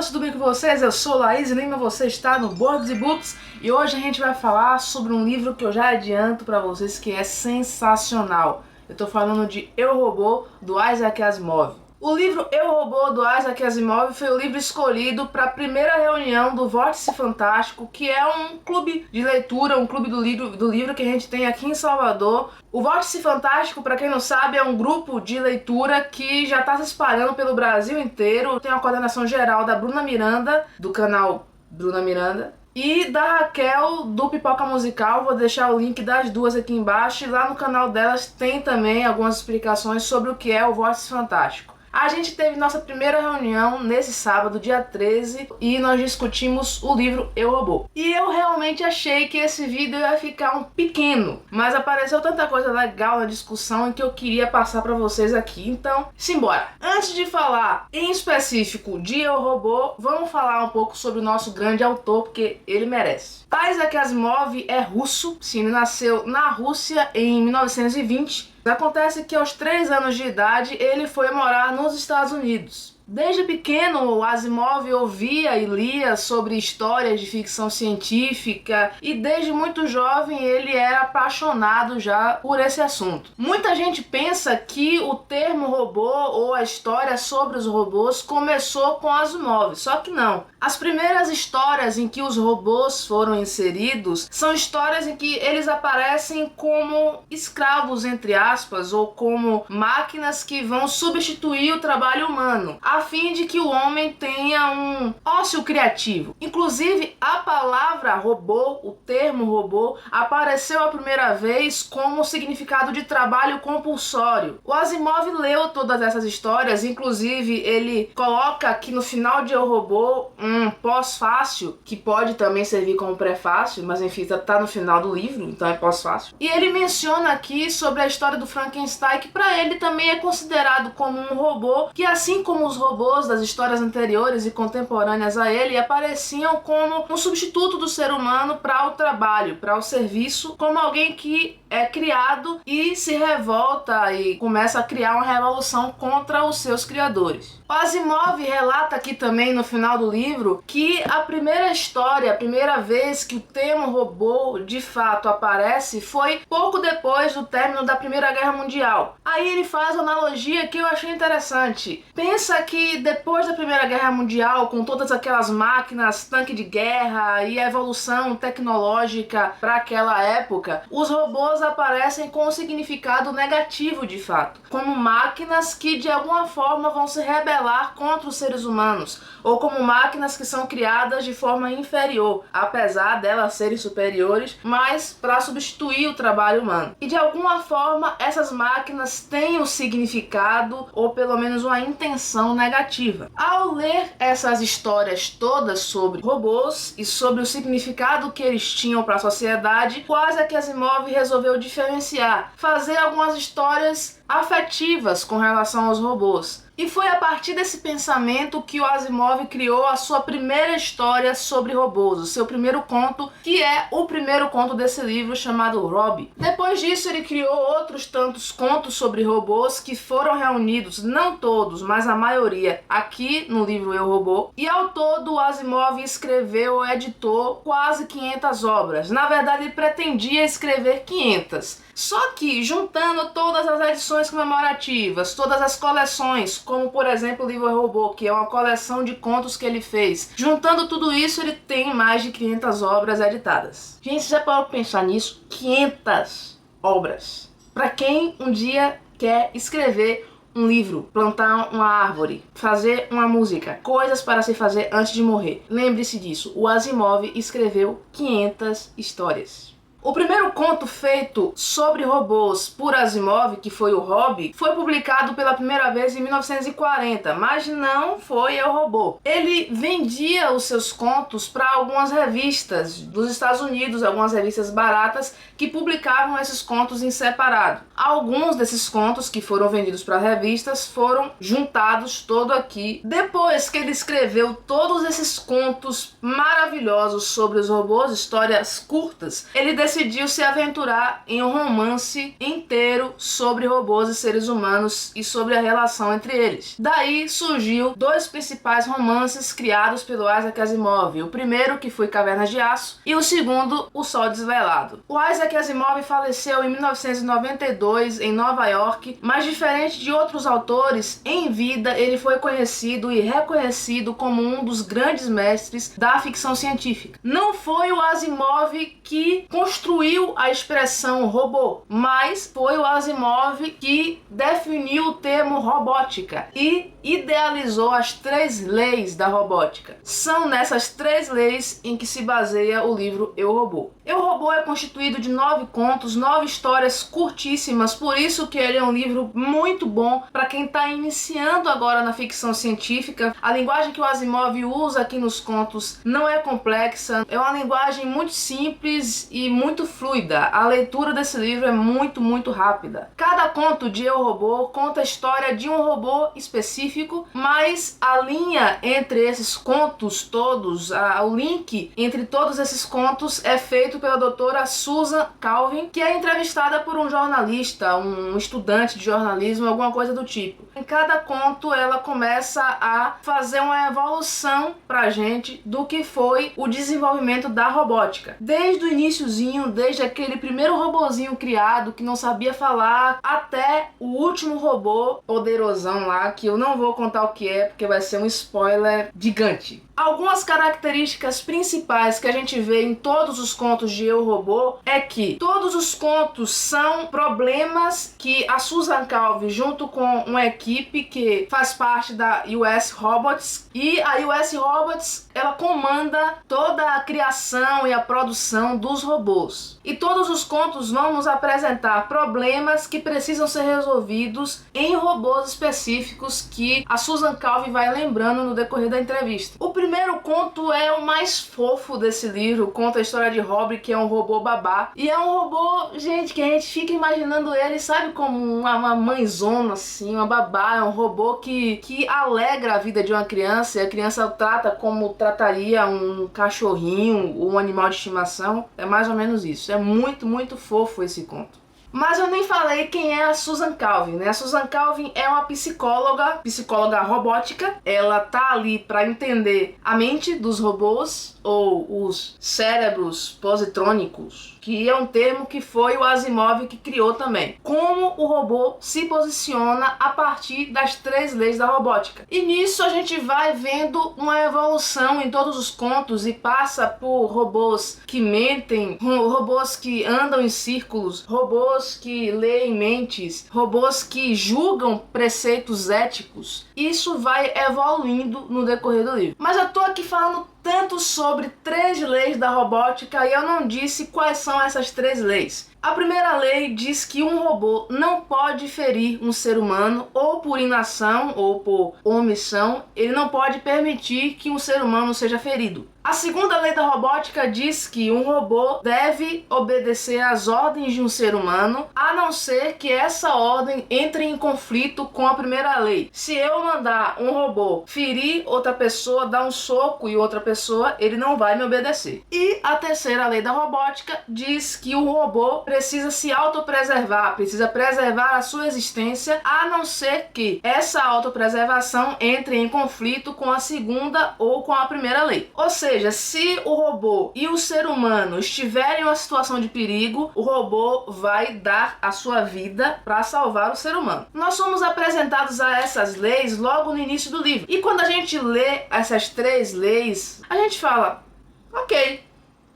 pessoas, tudo bem com vocês? Eu sou Laís Lima, você está no Boards e Books e hoje a gente vai falar sobre um livro que eu já adianto para vocês que é sensacional. Eu tô falando de Eu, Robô, do Isaac Asimov. O livro Eu, Robô, do Isaac Asimov foi o livro escolhido para a primeira reunião do Vórtice Fantástico, que é um clube de leitura, um clube do livro que a gente tem aqui em Salvador. O Vórtice Fantástico, para quem não sabe, é um grupo de leitura que já está se espalhando pelo Brasil inteiro. Tem a coordenação geral da Bruna Miranda, do canal Bruna Miranda, e da Raquel, do Pipoca Musical. Vou deixar o link das duas aqui embaixo. E lá no canal delas tem também algumas explicações sobre o que é o Vórtice Fantástico. A gente teve nossa primeira reunião nesse sábado, dia 13, e nós discutimos o livro Eu, Robô. E eu realmente achei que esse vídeo ia ficar um pequeno, mas apareceu tanta coisa legal na discussão que eu queria passar para vocês aqui, então simbora! Antes de falar em específico de Eu, Robô, vamos falar um pouco sobre o nosso grande autor, porque ele merece. Isaac Asimov é russo, sim, ele nasceu na Rússia em 1920. Acontece que aos 3 anos de idade ele foi morar nos Estados Unidos. Desde pequeno, Asimov ouvia e lia sobre histórias de ficção científica e desde muito jovem ele era apaixonado já por esse assunto. Muita gente pensa que o termo robô ou a história sobre os robôs começou com Asimov, só que não. As primeiras histórias em que os robôs foram inseridos são histórias em que eles aparecem como escravos, entre aspas, ou como máquinas que vão substituir o trabalho humano, a fim de que o homem tenha um ócio criativo. Inclusive, a palavra robô, o termo robô, apareceu a primeira vez como significado de trabalho compulsório. O Asimov leu todas essas histórias, inclusive ele coloca aqui no final de Eu, Robô um pós-fácil, que pode também servir como prefácio, mas enfim, tá no final do livro, então é pós-fácil. E ele menciona aqui sobre a história do Frankenstein, que para ele também é considerado como um robô, que assim como os robôs das histórias anteriores e contemporâneas a ele apareciam como um substituto do ser humano para o trabalho, para o serviço, como alguém que é criado e se revolta e começa a criar uma revolução contra os seus criadores. O Asimov relata aqui também no final do livro que a primeira história, a primeira vez que o termo robô de fato aparece foi pouco depois do término da Primeira Guerra Mundial. Aí ele faz uma analogia que eu achei interessante. Pensa que depois da Primeira Guerra Mundial, com todas aquelas máquinas, tanque de guerra e a evolução tecnológica para aquela época, os robôs aparecem com um significado negativo de fato, como máquinas que de alguma forma vão se rebelar contra os seres humanos, ou como máquinas que são criadas de forma inferior, apesar delas serem superiores, mas para substituir o trabalho humano. E de alguma forma essas máquinas têm um significado, ou pelo menos uma intenção negativa. Ao ler essas histórias todas sobre robôs e sobre o significado que eles tinham para a sociedade, quase que Asimov resolveu diferenciar, fazer algumas histórias afetivas com relação aos robôs. E foi a partir desse pensamento que o Asimov criou a sua primeira história sobre robôs, o seu primeiro conto, que é o primeiro conto desse livro, chamado Robbie. Depois disso, ele criou outros tantos contos sobre robôs que foram reunidos, não todos, mas a maioria, aqui no livro Eu, Robô. E ao todo, o Asimov escreveu ou editou quase 500 obras. Na verdade, ele pretendia escrever 500. Só que, juntando todas as edições comemorativas, todas as coleções, como por exemplo o livro Robô, que é uma coleção de contos que ele fez, juntando tudo isso, ele tem mais de 500 obras editadas. Gente, você já pode pensar nisso? 500 obras. Para quem um dia quer escrever um livro, plantar uma árvore, fazer uma música, coisas para se fazer antes de morrer. Lembre-se disso, o Asimov escreveu 500 histórias. O primeiro conto feito sobre robôs por Asimov, que foi o Robbie, foi publicado pela primeira vez em 1940, mas não foi Eu, Robô. Ele vendia os seus contos para algumas revistas dos Estados Unidos, algumas revistas baratas, que publicavam esses contos em separado. Alguns desses contos que foram vendidos para revistas foram juntados todo aqui. Depois que ele escreveu todos esses contos maravilhosos sobre os robôs, histórias curtas, ele decidiu decidiu se aventurar em um romance inteiro sobre robôs e seres humanos e sobre a relação entre eles. Daí surgiu dois principais romances criados pelo Isaac Asimov. O primeiro, que foi Cavernas de Aço, e o segundo, O Sol Desvelado. O Isaac Asimov faleceu em 1992 em Nova York, mas diferente de outros autores, em vida ele foi conhecido e reconhecido como um dos grandes mestres da ficção científica. Não foi o Asimov que construiu a expressão robô, mas foi o Asimov que definiu o termo robótica e idealizou as 3 leis da robótica. São nessas 3 leis em que se baseia o livro Eu, Robô. Eu, Robô é constituído de 9 contos, 9 histórias curtíssimas, por isso que ele é um livro muito bom para quem está iniciando agora na ficção científica. A linguagem que o Asimov usa aqui nos contos não é complexa, é uma linguagem muito simples e muito fluida. A leitura desse livro é muito rápida. Cada conto de Eu, Robô conta a história de um robô específico, mas a linha entre esses contos todos, o link entre todos esses contos é feito pela doutora Susan Calvin, que é entrevistada por um jornalista, um estudante de jornalismo, alguma coisa do tipo. Em cada conto ela começa a fazer uma evolução pra gente do que foi o desenvolvimento da robótica. Desde o iniciozinho, desde aquele primeiro robozinho criado que não sabia falar, até o último robô poderosão lá, que eu não vou contar o que é, porque vai ser um spoiler gigante. Algumas características principais que a gente vê em todos os contos de Eu, Robô é que todos os contos são problemas que a Susan Calvin, junto com uma equipe que faz parte da US Robots, e a US Robots ela comanda toda a criação e a produção dos robôs. E todos os contos vão nos apresentar problemas que precisam ser resolvidos em robôs específicos que a Susan Calvin vai lembrando no decorrer da entrevista. O primeiro conto é o mais fofo desse livro, conta a história de Robbie, que é um robô babá. E é um robô, gente, que a gente fica imaginando ele, sabe, como uma mãezona, assim, uma babá. É um robô que alegra a vida de uma criança, e a criança o trata como trataria um cachorrinho, um animal de estimação. É mais ou menos isso. É muito fofo esse conto. Mas eu nem falei quem é a Susan Calvin, né? A Susan Calvin é uma psicóloga robótica. Ela tá ali para entender a mente dos robôs, ou os cérebros positrônicos, que é um termo que foi o Asimov que criou também. Como o robô se posiciona a partir das 3 leis da robótica. E nisso a gente vai vendo uma evolução em todos os contos e passa por robôs que mentem, robôs que andam em círculos, robôs que leem mentes, robôs que julgam preceitos éticos. Isso vai evoluindo no decorrer do livro. Mas eu tô aqui falando tanto sobre 3 leis da robótica e eu não disse quais são essas 3 leis. A primeira lei diz que um robô não pode ferir um ser humano, ou por inação ou por omissão, ele não pode permitir que um ser humano seja ferido. A segunda lei da robótica diz que um robô deve obedecer às ordens de um ser humano, a não ser que essa ordem entre em conflito com a primeira lei. Se eu mandar um robô ferir outra pessoa, dar um soco em outra pessoa, ele não vai me obedecer. E a terceira lei da robótica diz que o robô precisa se autopreservar, precisa preservar a sua existência, a não ser que essa autopreservação entre em conflito com a segunda ou com a primeira lei. Ou seja, se o robô e o ser humano estiverem em uma situação de perigo, o robô vai dar a sua vida para salvar o ser humano. Nós somos apresentados a essas leis logo no início do livro. E quando a gente lê essas 3 leis, a gente fala, ok,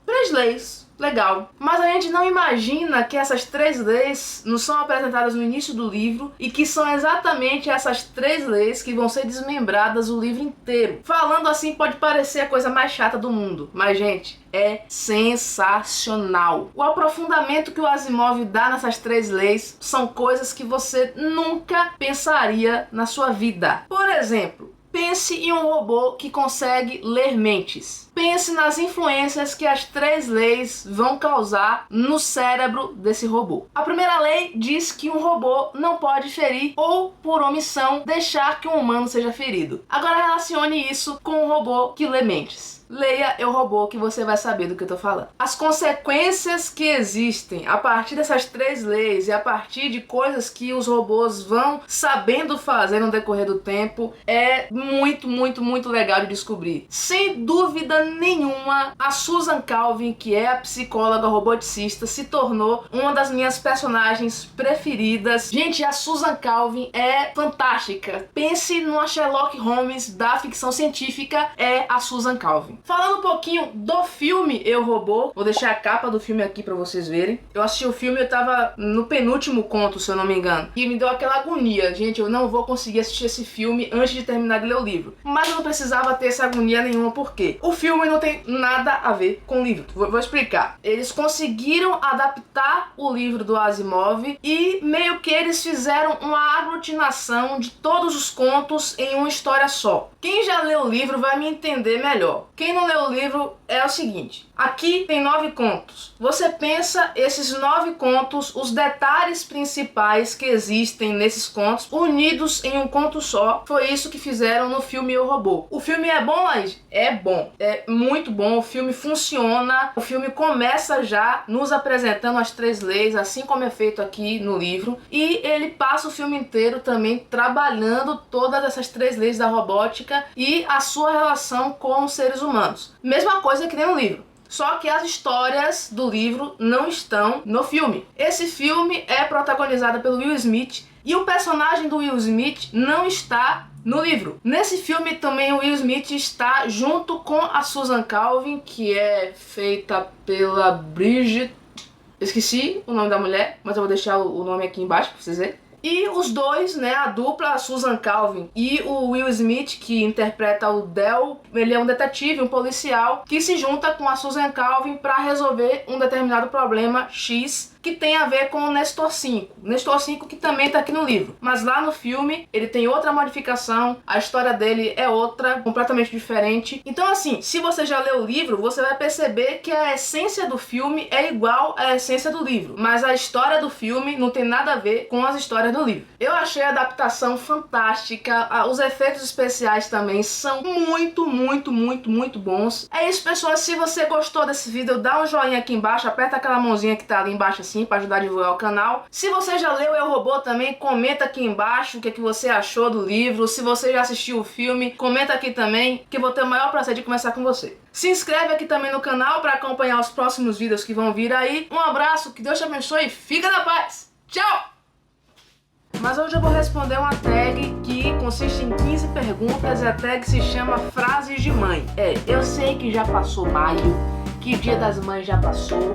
3 leis. Legal. Mas a gente não imagina que essas 3 leis não são apresentadas no início do livro e que são exatamente essas 3 leis que vão ser desmembradas o livro inteiro. Falando assim pode parecer a coisa mais chata do mundo, mas gente, é sensacional. O aprofundamento que o Asimov dá nessas 3 leis são coisas que você nunca pensaria na sua vida. Por exemplo, pense em um robô que consegue ler mentes. Pense nas influências que as 3 leis vão causar no cérebro desse robô. A primeira lei diz que um robô não pode ferir ou, por omissão, deixar que um humano seja ferido. Agora relacione isso com um robô que lê mentes. leia Eu, Robô, que você vai saber do que eu tô falando. As consequências que existem a partir dessas 3 leis e a partir de coisas que os robôs vão sabendo fazer no decorrer do tempo é muito, muito, muito legal de descobrir. Sem dúvida nenhuma, a Susan Calvin, que é a psicóloga roboticista, se tornou uma das minhas personagens preferidas. Gente, a Susan Calvin é fantástica. Pense numa Sherlock Holmes da ficção científica, é a Susan Calvin. Falando um pouquinho do filme Eu, Robô, vou deixar a capa do filme aqui pra vocês verem. Eu assisti o filme, eu tava no penúltimo conto, se eu não me engano, e me deu aquela agonia. Gente, eu não vou conseguir assistir esse filme antes de terminar de ler o livro. Mas eu não precisava ter essa agonia nenhuma, porque o filme não tem nada a ver com o livro. Vou explicar. Eles conseguiram adaptar o livro do Asimov e meio que eles fizeram uma aglutinação de todos os contos em uma história só. Quem já leu o livro vai me entender melhor. Quem não leu o livro é o seguinte: aqui tem 9 contos. Você pensa esses 9 contos, os detalhes principais que existem nesses contos, unidos em um conto só. Foi isso que fizeram no filme Eu, Robô. O filme é bom, Laís? É bom. É muito bom. O filme funciona. O filme começa já nos apresentando as 3 leis, assim como é feito aqui no livro. E ele passa o filme inteiro também trabalhando todas essas 3 leis da robótica e a sua relação com os seres humanos. Mesma coisa que nem no livro. Só que as histórias do livro não estão no filme. Esse filme é protagonizado pelo Will Smith e o personagem do Will Smith não está no livro. Nesse filme também o Will Smith está junto com a Susan Calvin, que é feita pela Bridget. Esqueci o nome da mulher, mas eu vou deixar o nome aqui embaixo pra vocês verem. E os dois, né, a dupla, a Susan Calvin e o Will Smith, que interpreta o Del, ele é um detetive, um policial, que se junta com a Susan Calvin para resolver um determinado problema X que tem a ver com o Nestor 5. Nestor 5 que também tá aqui no livro. Mas lá no filme ele tem outra modificação, a história dele é outra, completamente diferente. Então assim, se você já leu o livro, você vai perceber que a essência do filme é igual à essência do livro. Mas a história do filme não tem nada a ver com as histórias do livro. Eu achei a adaptação fantástica, os efeitos especiais também são muito, muito, muito, muito bons. É isso, pessoal. Se você gostou desse vídeo, dá um joinha aqui embaixo, aperta aquela mãozinha que tá ali embaixo assim, para ajudar a divulgar o canal. Se você já leu Eu, Robô também, comenta aqui embaixo o que você achou do livro. Se você já assistiu o filme, comenta aqui também, que eu vou ter o maior prazer de conversar com você. Se inscreve aqui também no canal para acompanhar os próximos vídeos que vão vir aí. Um abraço, que Deus te abençoe e fica na paz. Tchau! Mas hoje eu vou responder uma tag que consiste em 15 perguntas e a tag se chama Frases de Mãe. Eu sei que já passou maio, que o Dia das Mães já passou.